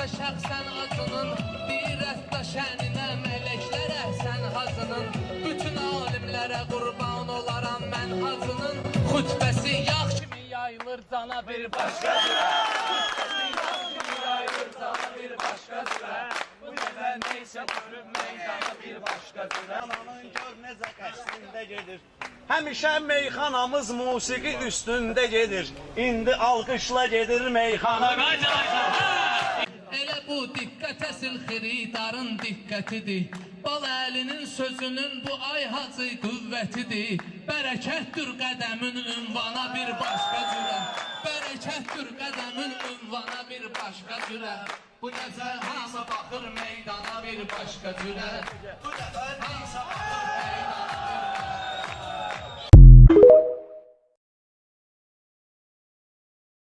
da şəxsən acının, deyir hətta şəninə mələklərə sən hazının. Bütün alimlərə qurban olaram mən hazının. Xütbəsi yağ kimi yayılır cana bir başqasına. Xütbəsi yağ kimi yayılır cana bir başqasına. Bu nəfər neysə görüb meydana bir başqasına. Ananın gör necə qəsrində gedir. Həmişə meyxanamız musiqi üstündə gedir. İndi alqışla gedir meyxana. Elə bu diqqət əsil xiridarın diqqətidir. Bal əlinin sözünün bu ay hacı qüvvətidir. Bərəkətdir qədəmin ünvana bir başqa cürə. Bərəkətdir qədəmin ünvana bir başqa cürə. Bu nəzər hamı baxır meydana bir başqa cürə. Bu nəzər hamı baxır